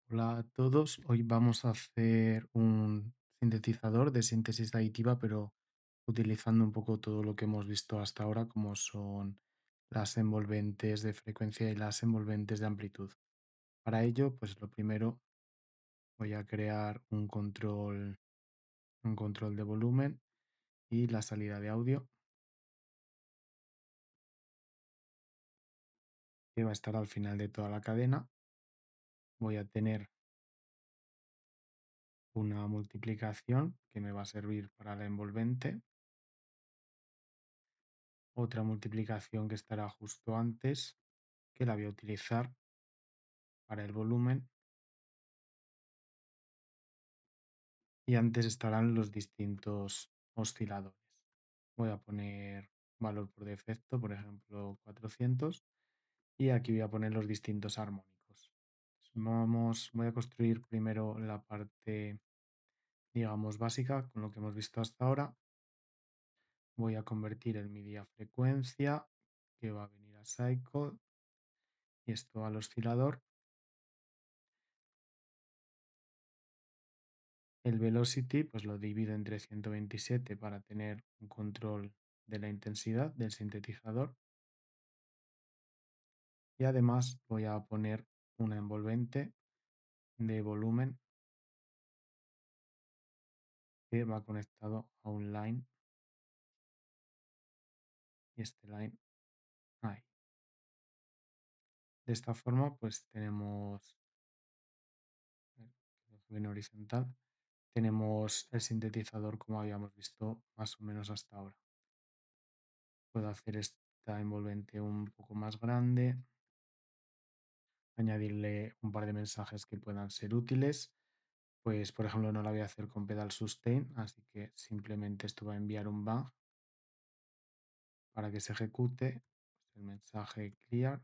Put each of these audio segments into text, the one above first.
Hola a todos, hoy vamos a hacer un sintetizador de síntesis aditiva, pero utilizando un poco todo lo que hemos visto hasta ahora, como son las envolventes de frecuencia y las envolventes de amplitud. Para ello, pues lo primero voy a crear un control de volumen y la salida de audio, que va a estar al final de toda la cadena. Voy a tener una multiplicación que me va a servir para la envolvente, otra multiplicación que estará justo antes, que la voy a utilizar para el volumen, y antes estarán los distintos osciladores. Voy a poner valor por defecto, por ejemplo 400, y aquí voy a poner los distintos armónicos. Voy a construir primero la parte, digamos, básica con lo que hemos visto hasta ahora. Voy a convertir el MIDI a frecuencia, que va a venir a cycle, y esto al oscilador. El velocity pues lo divido entre 127 para tener un control de la intensidad del sintetizador, y además voy a poner una envolvente de volumen que va conectado a un line, y este line ahí. De esta forma pues tenemos en horizontal, tenemos el sintetizador como habíamos visto más o menos hasta ahora. Puedo hacer esta envolvente un poco más grande, añadirle un par de mensajes que puedan ser útiles. Pues, por ejemplo, no la voy a hacer con pedal sustain, así que simplemente esto va a enviar un bang para que se ejecute el mensaje clear,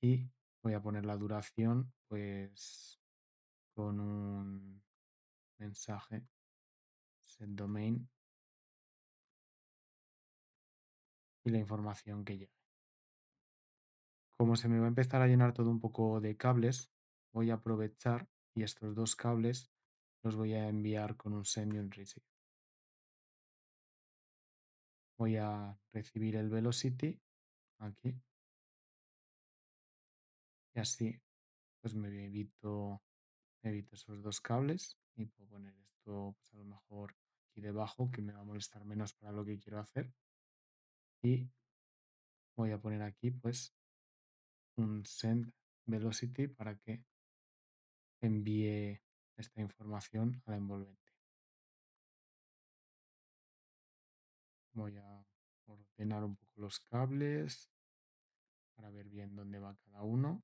y voy a poner la duración pues con un mensaje set domain y la información que llegue. Como se me va a empezar a llenar todo un poco de cables, voy a aprovechar y estos dos cables los voy a enviar con un send y un receive. Voy a recibir el velocity aquí, y así pues evito esos dos cables, y puedo poner esto pues a lo mejor aquí debajo, que me va a molestar menos para lo que quiero hacer, y voy a poner aquí pues un send velocity para que envíe esta información a la envolvente. Voy a ordenar un poco los cables para ver bien dónde va cada uno,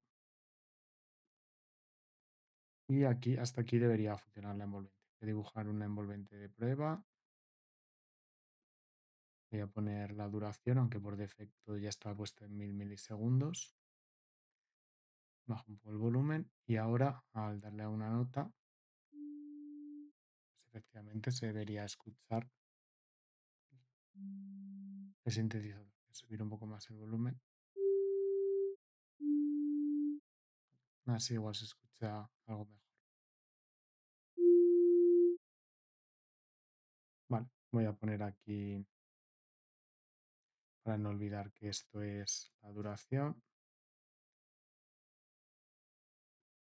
y aquí hasta aquí debería funcionar la envolvente. Voy a dibujar una envolvente de prueba. Voy a poner la duración, aunque por defecto ya está puesta en 1000 milisegundos. Bajo un poco el volumen, y ahora al darle a una nota, pues efectivamente se debería escuchar el sintetizador. Voy a subir un poco más el volumen. Así igual se escucha algo mejor. Vale, voy a poner aquí, para no olvidar que esto es la duración.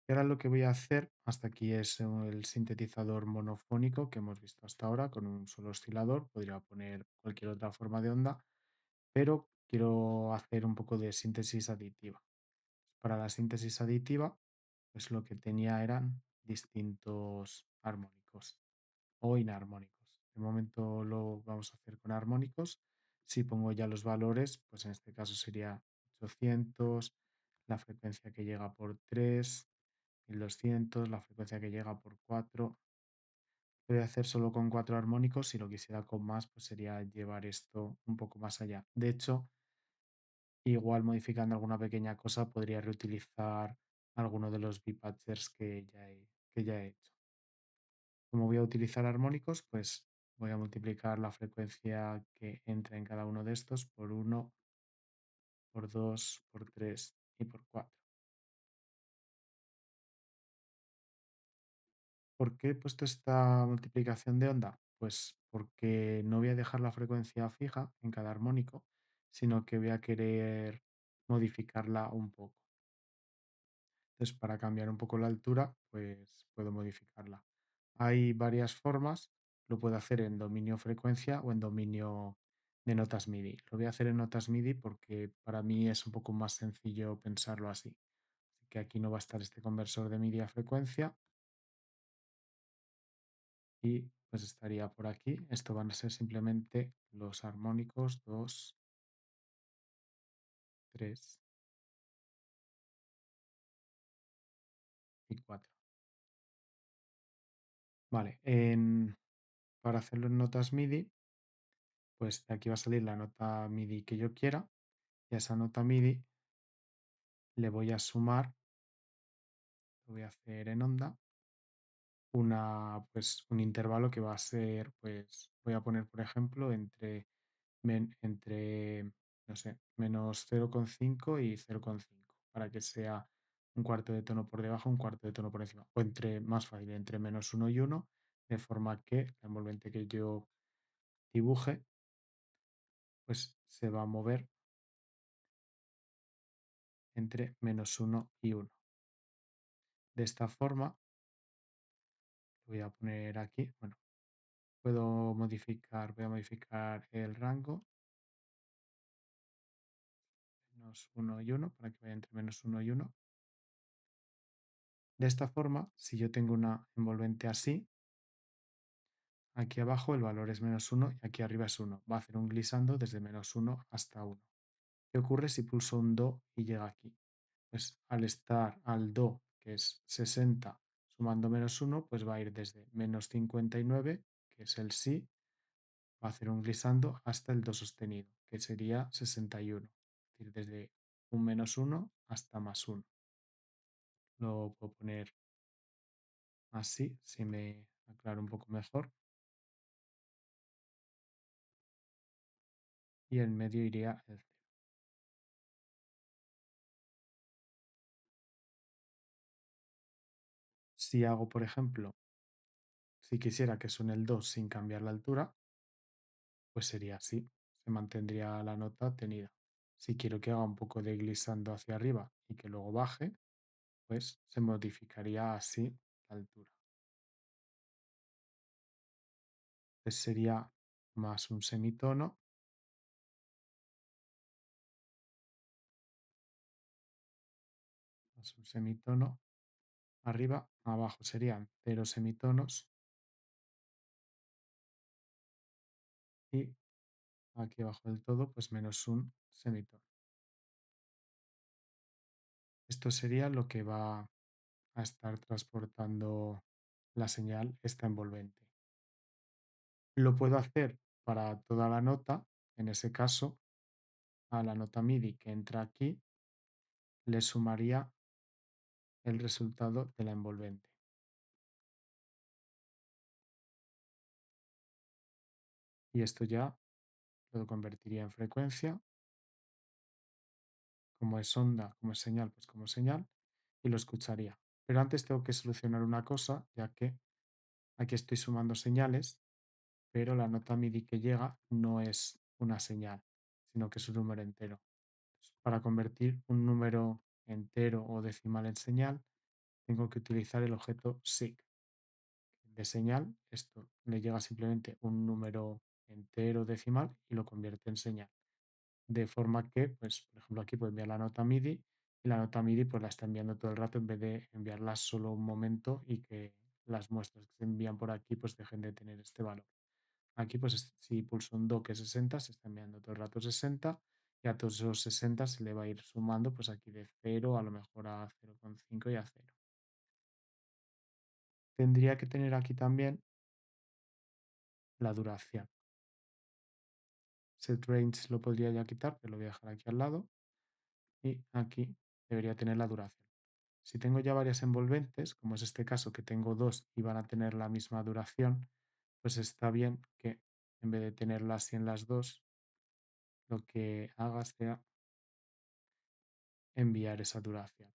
Y ahora lo que voy a hacer, hasta aquí es el sintetizador monofónico que hemos visto hasta ahora con un solo oscilador. Podría poner cualquier otra forma de onda, pero quiero hacer un poco de síntesis aditiva. Para la síntesis aditiva, pues lo que tenía eran distintos armónicos o inarmónicos. De momento lo vamos a hacer con armónicos. Si pongo ya los valores, pues en este caso sería 800, la frecuencia que llega por 3, 1200, la frecuencia que llega por 4. Lo voy a hacer solo con 4 armónicos. Si lo quisiera con más, pues sería llevar esto un poco más allá. De hecho, igual modificando alguna pequeña cosa, podría reutilizar alguno de los B-patchers que ya he hecho. Como voy a utilizar armónicos, pues voy a multiplicar la frecuencia que entra en cada uno de estos por 1, por 2, por 3 y por 4. ¿Por qué he puesto esta multiplicación de onda? Pues porque no voy a dejar la frecuencia fija en cada armónico, sino que voy a querer modificarla un poco. Entonces, para cambiar un poco la altura, pues puedo modificarla. Hay varias formas, lo puedo hacer en dominio frecuencia o en dominio de notas MIDI. Lo voy a hacer en notas MIDI porque para mí es un poco más sencillo pensarlo así. Así que aquí no va a estar este conversor de MIDI a frecuencia y pues estaría por aquí. Esto van a ser simplemente los armónicos 2, 3 y 4. Vale, para hacerlo en notas MIDI, pues de aquí va a salir la nota MIDI que yo quiera y a esa nota MIDI le voy a sumar, lo voy a hacer en onda, pues, un intervalo que va a ser, pues voy a poner, por ejemplo, entre, no sé, menos 0,5 y 0,5 para que sea un cuarto de tono por debajo, un cuarto de tono por encima. O más fácil, entre -1 y 1, de forma que la envolvente que yo dibuje, pues se va a mover entre -1 y 1. De esta forma, lo voy a poner aquí, bueno, voy a modificar el rango, -1 y 1 para que vaya entre -1 y 1. De esta forma, si yo tengo una envolvente así, aquí abajo el valor es -1 y aquí arriba es 1. Va a hacer un glissando desde -1 hasta 1. ¿Qué ocurre si pulso un Do y llega aquí? Pues al estar al Do, que es 60, sumando -1, pues va a ir desde -59, que es el Si, va a hacer un glissando hasta el Do sostenido, que sería 61. Es decir, desde un -1 hasta +1. Lo puedo poner así, si me aclaro un poco mejor. Y en medio iría el 0. Si hago, por ejemplo, si quisiera que suene el Do sin cambiar la altura, pues sería así, se mantendría la nota tenida. Si quiero que haga un poco de glissando hacia arriba y que luego baje, pues se modificaría así la altura. Pues sería más un semitono, más un semitono. Arriba, abajo serían 0 semitonos y aquí abajo del todo, pues menos un semitono. Esto sería lo que va a estar transportando la señal esta envolvente. Lo puedo hacer para toda la nota, en ese caso, a la nota MIDI que entra aquí, le sumaría el resultado de la envolvente. Y esto ya lo convertiría en frecuencia, como es onda, como es señal, pues como señal, y lo escucharía. Pero antes tengo que solucionar una cosa, ya que aquí estoy sumando señales, pero la nota MIDI que llega no es una señal, sino que es un número entero. Para convertir un número entero o decimal en señal, tengo que utilizar el objeto sig de señal. Esto le llega simplemente un número entero decimal y lo convierte en señal. De forma que, pues, por ejemplo, aquí puedo enviar la nota MIDI y la nota MIDI pues la está enviando todo el rato en vez de enviarla solo un momento y que las muestras que se envían por aquí pues dejen de tener este valor. Aquí, pues, si pulso un do que es 60, se está enviando todo el rato 60 y a todos esos 60 se le va a ir sumando, pues aquí de 0 a lo mejor a 0,5 y a 0. Tendría que tener aquí también la duración. Set range lo podría ya quitar, pero lo voy a dejar aquí al lado y aquí debería tener la duración. Si tengo ya varias envolventes, como es este caso que tengo dos y van a tener la misma duración, pues está bien que en vez de tenerlas así en las dos, lo que haga sea enviar esa duración.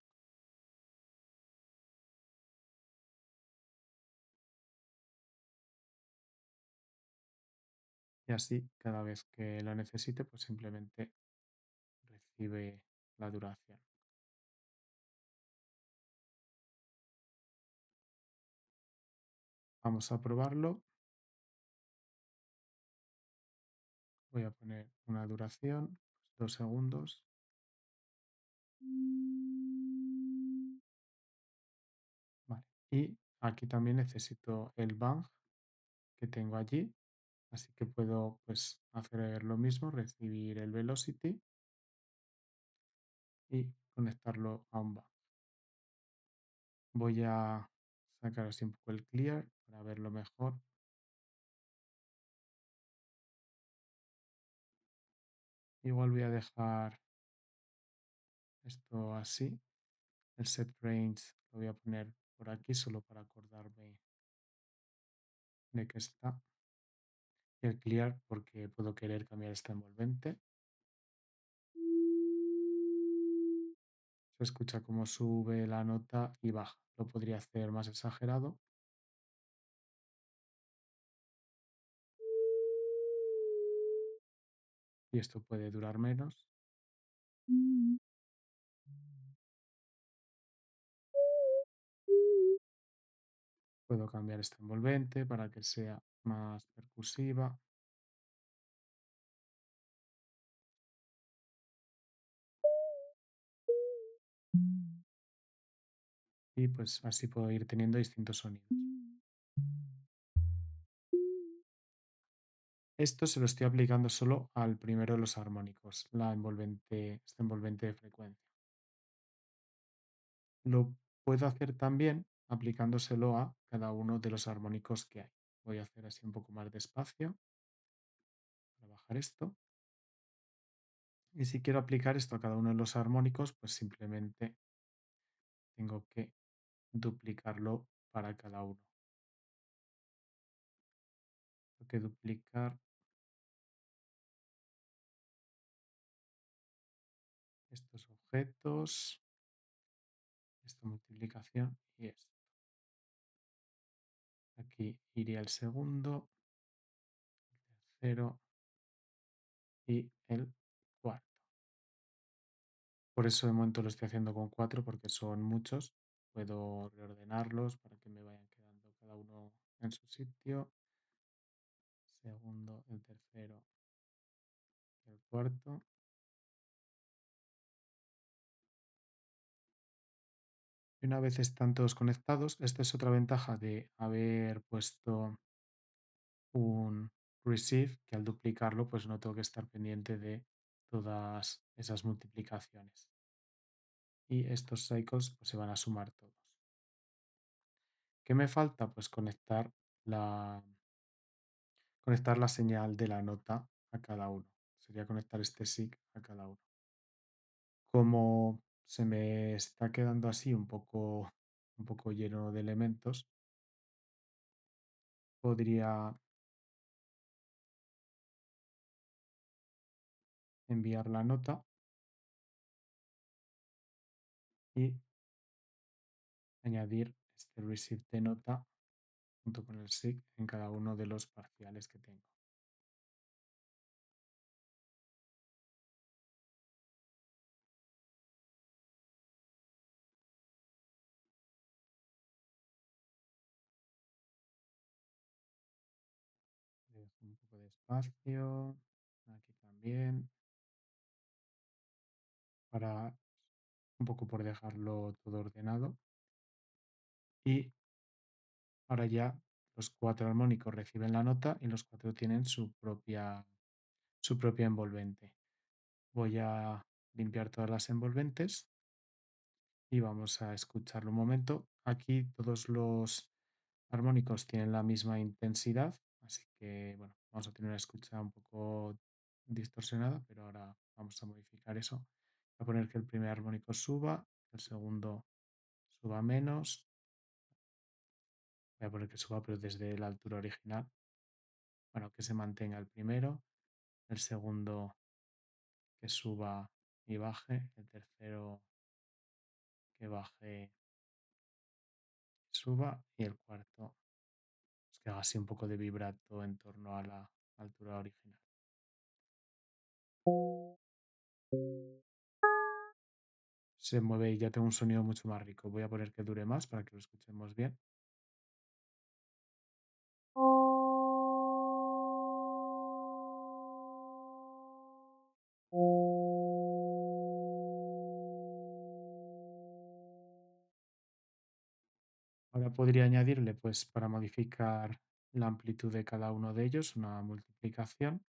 y así cada vez que lo necesite, pues simplemente recibe la duración. Vamos a probarlo. Voy a poner una duración, pues, 2 segundos. Vale. Y aquí también necesito el bang que tengo allí. Así que puedo pues hacer lo mismo, recibir el velocity y conectarlo a un bang. Voy a sacar así un poco el clear para verlo mejor. Igual voy a dejar esto así. El set range lo voy a poner por aquí solo para acordarme de que está. Y el clear porque puedo querer cambiar esta envolvente. Se escucha cómo sube la nota y baja. Lo podría hacer más exagerado y esto puede durar menos. Puedo cambiar esta envolvente para que sea más percusiva. Y pues así puedo ir teniendo distintos sonidos. Esto se lo estoy aplicando solo al primero de los armónicos, esta envolvente de frecuencia. Lo puedo hacer también aplicándoselo a cada uno de los armónicos que hay. Voy a hacer así un poco más despacio para bajar esto. Y si quiero aplicar esto a cada uno de los armónicos, pues simplemente tengo que duplicarlo para cada uno. Tengo que duplicar estos objetos, esta multiplicación y esto. Aquí iría el segundo, el tercero y el cuarto. Por eso de momento lo estoy haciendo con 4 porque son muchos. Puedo reordenarlos para que me vayan quedando cada uno en su sitio. Segundo, el tercero y el cuarto. Y una vez están todos conectados, esta es otra ventaja de haber puesto un receive, que al duplicarlo pues no tengo que estar pendiente de todas esas multiplicaciones. Y estos cycles pues, se van a sumar todos. ¿Qué me falta? Pues conectar la señal de la nota a cada uno. Sería conectar este SIG a cada uno. Como se me está quedando así un poco lleno de elementos, podría enviar la nota y añadir este receive de nota junto con el SIG en cada uno de los parciales que tengo. Le dejo un poco de espacio, aquí también, para un poco por dejarlo todo ordenado. Y ahora ya los 4 armónicos reciben la nota y los 4 tienen su propia envolvente. Voy a limpiar todas las envolventes y vamos a escucharlo un momento. Aquí todos los armónicos tienen la misma intensidad, así que bueno, vamos a tener una escucha un poco distorsionada, pero ahora vamos a modificar eso. Voy a poner que el primer armónico suba, el segundo suba menos. Voy a poner que suba, pero desde la altura original. Bueno, que se mantenga el primero, el segundo que suba y baje, el tercero que baje y suba y el cuarto pues que haga así un poco de vibrato en torno a la altura original. Se mueve y ya tengo un sonido mucho más rico. Voy a poner que dure más para que lo escuchemos bien. Ahora podría añadirle, pues para modificar la amplitud de cada uno de ellos, una multiplicación.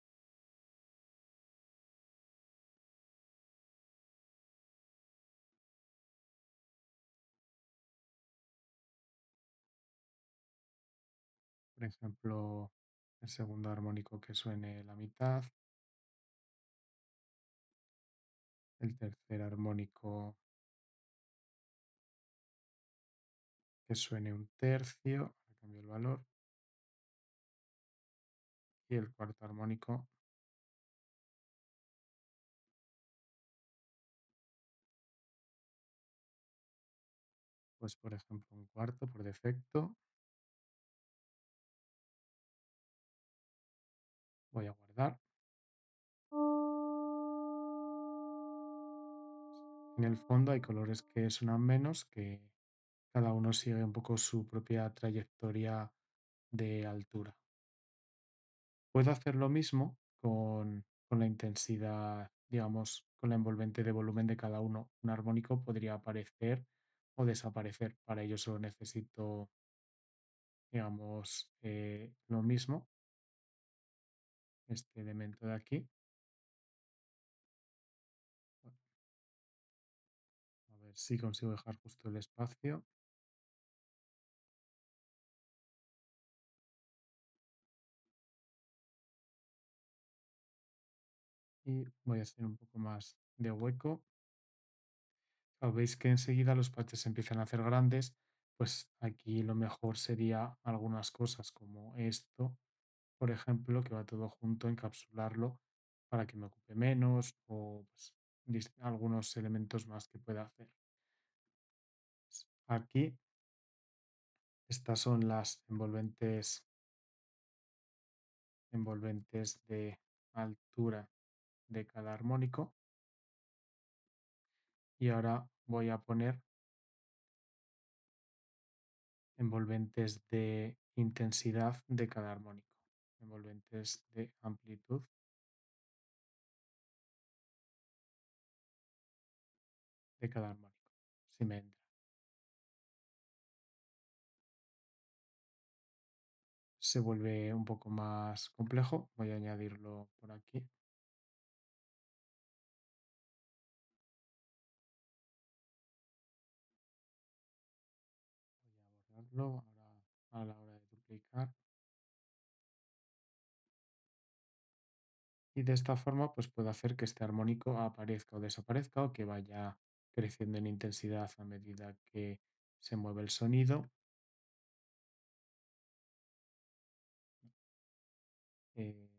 Por ejemplo, el segundo armónico que suene la mitad, el tercer armónico que suene un tercio, ahora cambio el valor, y el cuarto armónico, pues por ejemplo un cuarto por defecto. Voy a guardar. En el fondo hay colores que suenan menos, que cada uno sigue un poco su propia trayectoria de altura. Puedo hacer lo mismo con la intensidad, digamos, con la envolvente de volumen de cada uno. Un armónico podría aparecer o desaparecer. Para ello solo necesito, digamos, lo mismo, este elemento de aquí. A ver si consigo dejar justo el espacio. Y voy a hacer un poco más de hueco. Veis que enseguida los parches se empiezan a hacer grandes, pues aquí lo mejor sería algunas cosas como esto, por ejemplo, que va todo junto, encapsularlo para que me ocupe menos o pues, algunos elementos más que pueda hacer. Aquí estas son las envolventes de altura de cada armónico y ahora voy a poner envolventes de intensidad de cada armónico, envolventes de amplitud de cada armónico, si me entra. Se vuelve un poco más complejo, voy a añadirlo por aquí. Voy a borrarlo ahora a la hora de duplicar. Y de esta forma pues puedo hacer que este armónico aparezca o desaparezca o que vaya creciendo en intensidad a medida que se mueve el sonido. Eh,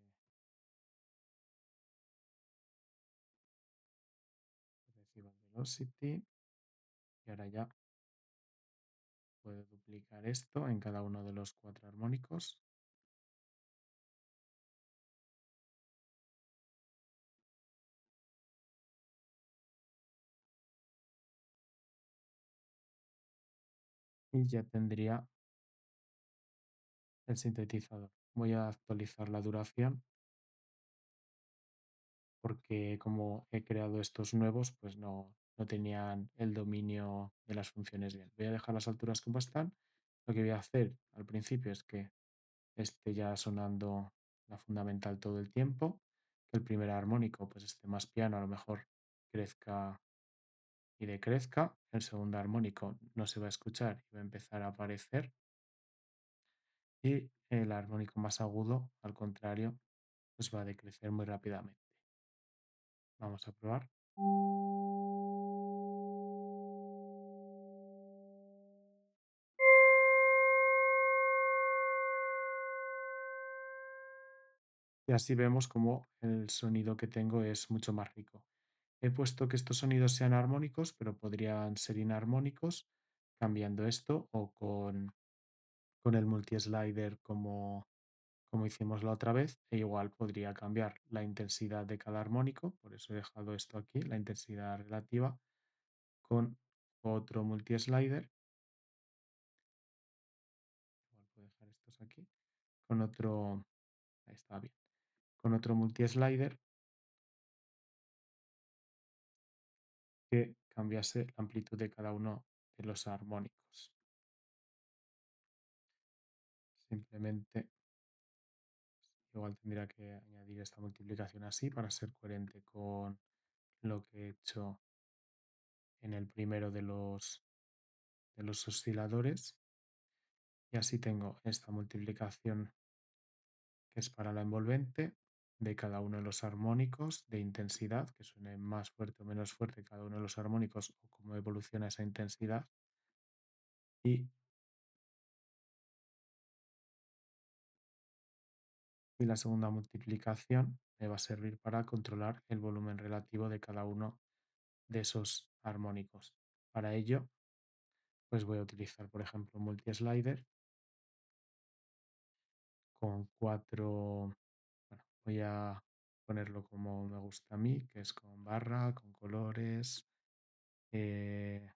Recibo velocity y ahora ya puedo duplicar esto en cada uno de los cuatro armónicos. Y ya tendría el sintetizador. Voy a actualizar la duración porque como he creado estos nuevos, pues no tenían el dominio de las funciones bien. Voy a dejar las alturas como están. Lo que voy a hacer al principio es que esté ya sonando la fundamental todo el tiempo, que el primer armónico pues esté más piano, a lo mejor crezca y decrezca. El segundo armónico no se va a escuchar y va a empezar a aparecer. Y el armónico más agudo, al contrario, pues va a decrecer muy rápidamente. Vamos a probar. Y así vemos como el sonido que tengo es mucho más rico. He puesto que estos sonidos sean armónicos, pero podrían ser inarmónicos, cambiando esto o con el multi-slider como como hicimos la otra vez, e igual podría cambiar la intensidad de cada armónico, por eso he dejado esto aquí, la intensidad relativa, con otro multi-slider, igual puedo dejar estos aquí, con otro, ahí está bien, con otro multi-slider que cambiase la amplitud de cada uno de los armónicos. Simplemente igual tendría que añadir esta multiplicación así para ser coherente con lo que he hecho en el primero de los osciladores. Y así tengo esta multiplicación que es para la envolvente de cada uno de los armónicos de intensidad, que suene más fuerte o menos fuerte cada uno de los armónicos o cómo evoluciona esa intensidad. Y, y la segunda multiplicación me va a servir para controlar el volumen relativo de cada uno de esos armónicos. Para ello, pues voy a utilizar, por ejemplo, un multi-slider con cuatro, bueno, voy a ponerlo como me gusta a mí, que es con barra, con colores, eh,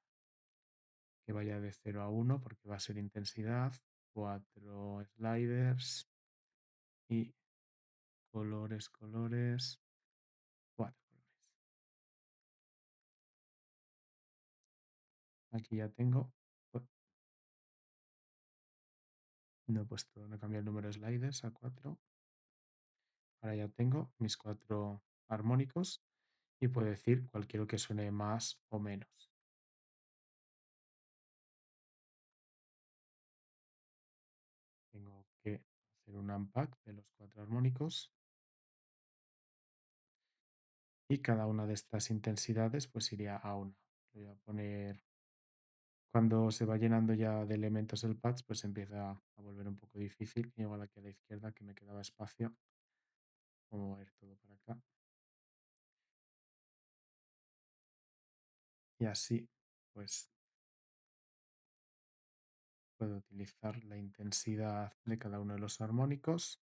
que vaya de 0 a 1 porque va a ser intensidad, 4 sliders y colores, colores, 4 colores. Aquí ya tengo, no he puesto, no he cambiado el número de sliders a 4. Ahora ya tengo mis 4 armónicos y puedo decir cuál quiero que suene más o menos. Tengo que hacer un unpack de los 4 armónicos y cada una de estas intensidades pues iría a una. Voy a poner, cuando se va llenando ya de elementos el patch, pues empieza a volver un poco difícil. Y igual aquí a la izquierda que me quedaba espacio, voy a mover todo para acá. Y así pues puedo utilizar la intensidad de cada uno de los armónicos.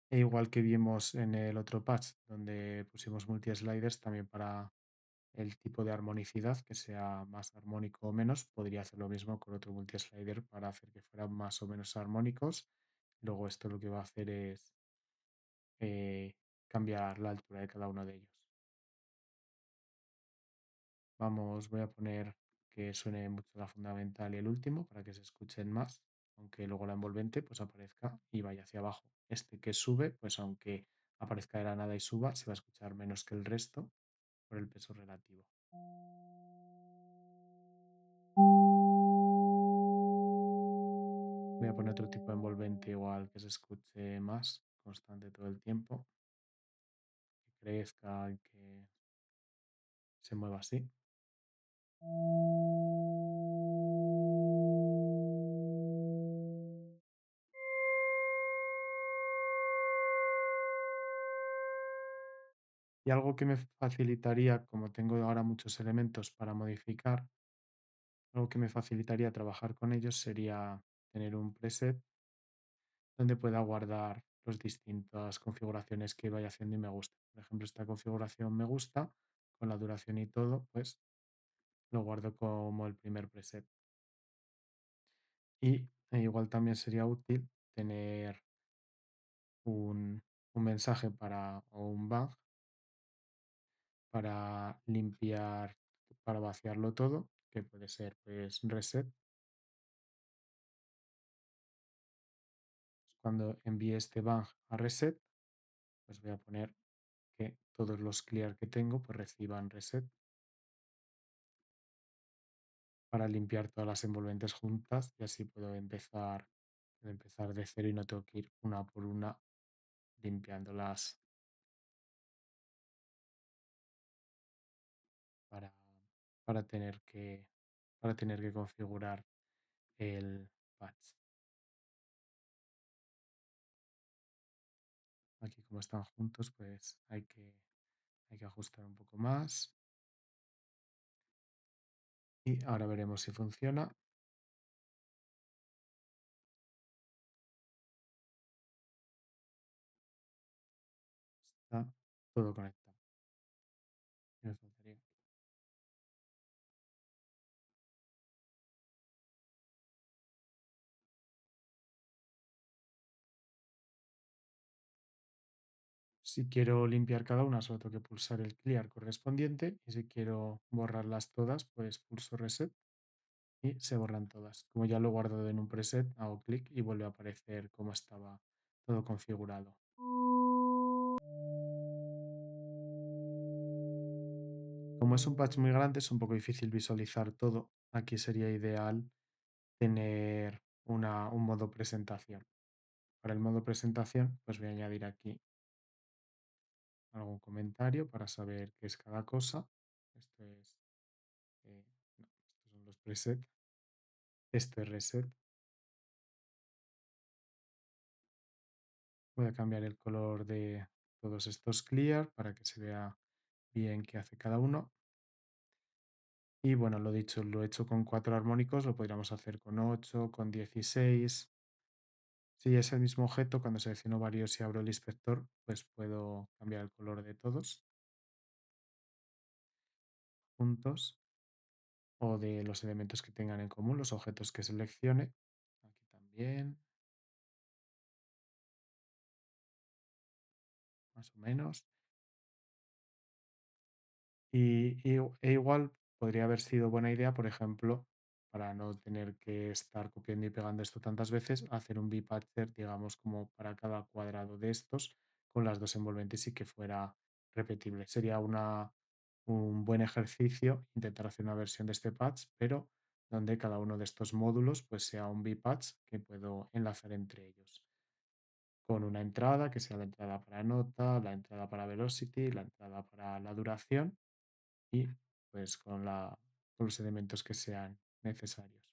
E igual que vimos en el otro patch, donde pusimos multi-sliders, también para el tipo de armonicidad, que sea más armónico o menos, podría hacer lo mismo con otro multi-slider para hacer que fueran más o menos armónicos. Luego esto lo que va a hacer es eh, cambiar la altura de cada uno de ellos. Vamos, voy a poner que suene mucho la fundamental y el último para que se escuchen más, aunque luego la envolvente pues aparezca y vaya hacia abajo. Este que sube, pues aunque aparezca de la nada y suba, se va a escuchar menos que el resto por el peso relativo. Voy a poner otro tipo de envolvente igual que se escuche más, constante todo el tiempo, que crezca y que se mueva así. Y algo que me facilitaría, como tengo ahora muchos elementos para modificar, algo que me facilitaría trabajar con ellos sería tener un preset donde pueda guardar las distintas configuraciones que vaya haciendo y me gusta. Por ejemplo, esta configuración me gusta, con la duración y todo, pues lo guardo como el primer preset. Y igual también sería útil tener un, un mensaje para, o un bug para limpiar, para vaciarlo todo, que puede ser pues reset. Cuando envíe este bug a reset, pues voy a poner que todos los clear que tengo pues reciban reset para limpiar todas las envolventes juntas y así puedo empezar de cero y no tengo que ir una por una limpiándolas para, para tener que, para tener que configurar el patch. Aquí como están juntos, pues hay que ajustar un poco más. Y ahora veremos si funciona. todo conectado. Me faltaría. Si quiero limpiar cada una, solo tengo que pulsar el clear correspondiente y si quiero borrarlas todas, pues pulso reset y se borran todas. Como ya lo he guardado en un preset, hago clic y vuelve a aparecer como estaba todo configurado. Como es un patch muy grande, es un poco difícil visualizar todo. Aquí sería ideal tener un modo presentación. Para el modo presentación, pues voy a añadir aquí algún comentario para saber qué es cada cosa. Esto es, no, estos son los presets. Esto es reset. Voy a cambiar el color de todos estos clear para que se vea bien qué hace cada uno. Y bueno, lo dicho, lo he hecho con 4 armónicos, lo podríamos hacer con 8, con 16. Si es el mismo objeto, cuando selecciono varios y abro el inspector, pues puedo cambiar el color de todos juntos o de los elementos que tengan en común, los objetos que seleccione. Aquí también, más o menos. E igual podría haber sido buena idea, por ejemplo, para no tener que estar copiando y pegando esto tantas veces, hacer un patcher, digamos, como para cada cuadrado de estos, con las dos envolventes y que fuera repetible. Sería un buen ejercicio intentar hacer una versión de este patch, pero donde cada uno de estos módulos pues sea un patch que puedo enlazar entre ellos. Con una entrada, que sea la entrada para nota, la entrada para velocity, la entrada para la duración y pues con los elementos que sean necesarios.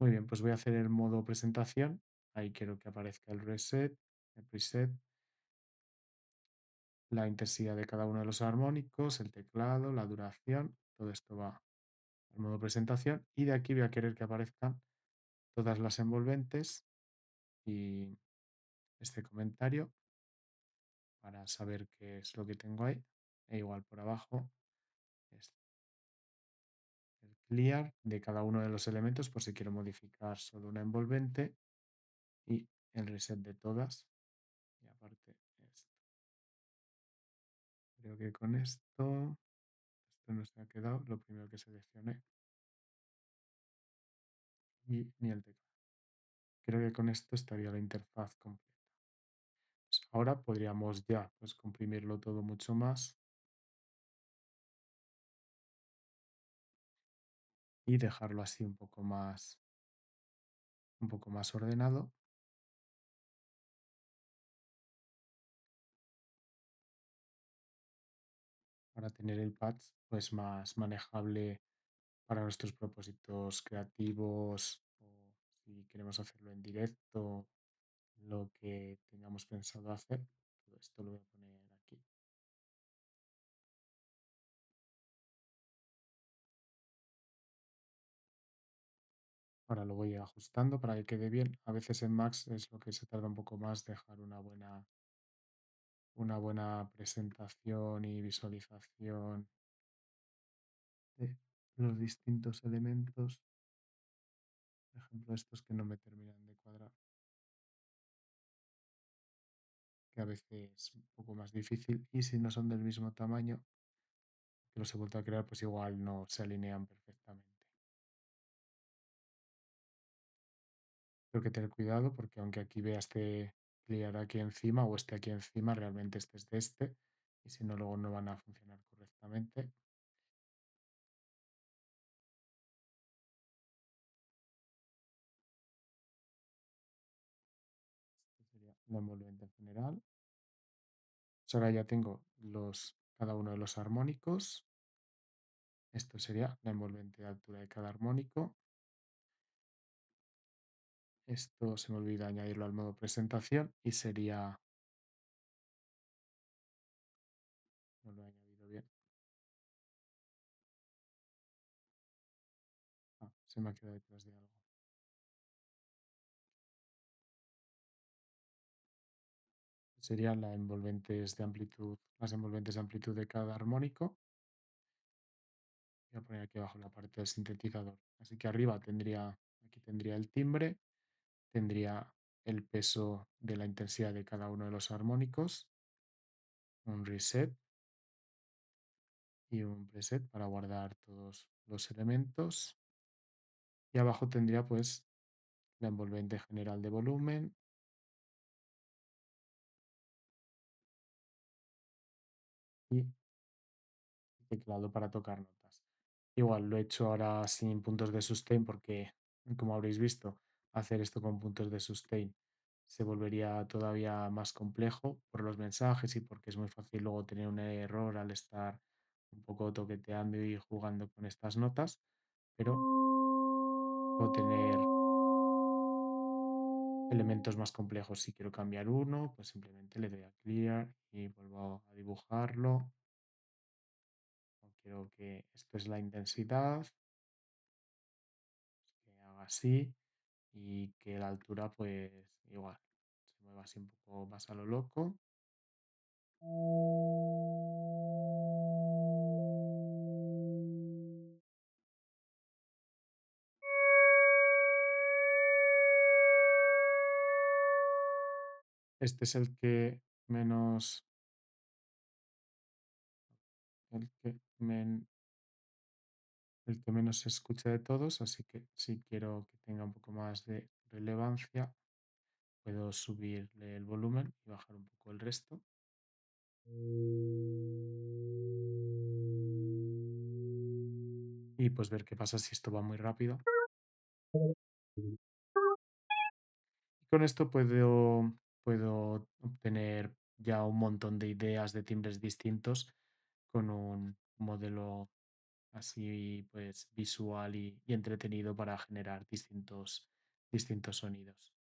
Muy bien, pues voy a hacer el modo presentación. Ahí quiero que aparezca el reset, el preset, la intensidad de cada uno de los armónicos, el teclado, la duración. Todo esto va al modo presentación y de aquí voy a querer que aparezcan todas las envolventes y este comentario para saber qué es lo que tengo ahí. E igual por abajo es el clear de cada uno de los elementos por si quiero modificar solo una envolvente y el reset de todas. Y aparte esto. Creo que con esto no se ha quedado, lo primero que seleccioné y ni el teclado. Creo que con esto estaría la interfaz completa. Pues ahora podríamos ya pues, comprimirlo todo mucho más y dejarlo así un poco más ordenado para tener el patch pues más manejable para nuestros propósitos creativos o si queremos hacerlo en directo, lo que tengamos pensado hacer. Todo esto lo voy a poner aquí. Ahora lo voy ajustando para que quede bien. A veces en Max es lo que se tarda un poco más dejar una buena presentación y visualización de los distintos elementos. Por ejemplo, estos que no me terminan de cuadrar, que a veces es un poco más difícil. Y si no son del mismo tamaño que los he vuelto a crear, pues igual no se alinean perfectamente. Tengo que tener cuidado porque aunque aquí vea este clear aquí encima o este aquí encima, realmente este es de este. Y si no, luego no van a funcionar correctamente. Esta sería la envolvente en general. Pues ahora ya tengo cada uno de los armónicos. Esto sería la envolvente de altura de cada armónico. Esto se me olvida añadirlo al modo presentación y sería, no lo he añadido bien. Ah, se me ha quedado detrás de algo. serían las envolventes de amplitud de cada armónico. Voy a poner aquí abajo la parte del sintetizador. Así que arriba aquí tendría el timbre, tendría el peso de la intensidad de cada uno de los armónicos, un reset y un preset para guardar todos los elementos. Y abajo tendría pues la envolvente general de volumen y teclado para tocar notas. Igual lo he hecho ahora sin puntos de sustain porque, como habréis visto, hacer esto con puntos de sustain se volvería todavía más complejo por los mensajes y porque es muy fácil luego tener un error al estar un poco toqueteando y jugando con estas notas, pero puedo tener elementos más complejos. Si quiero cambiar uno, pues simplemente le doy a clear y vuelvo a dibujarlo. O quiero que esto es la intensidad, pues que haga así y que la altura pues igual, se mueva así un poco más a lo loco. Este es el que, el que menos se escucha de todos, así que si quiero que tenga un poco más de relevancia, puedo subirle el volumen y bajar un poco el resto. Y pues ver qué pasa si esto va muy rápido. Y con esto puedo obtener ya un montón de ideas de timbres distintos con un modelo así pues visual y entretenido para generar distintos sonidos.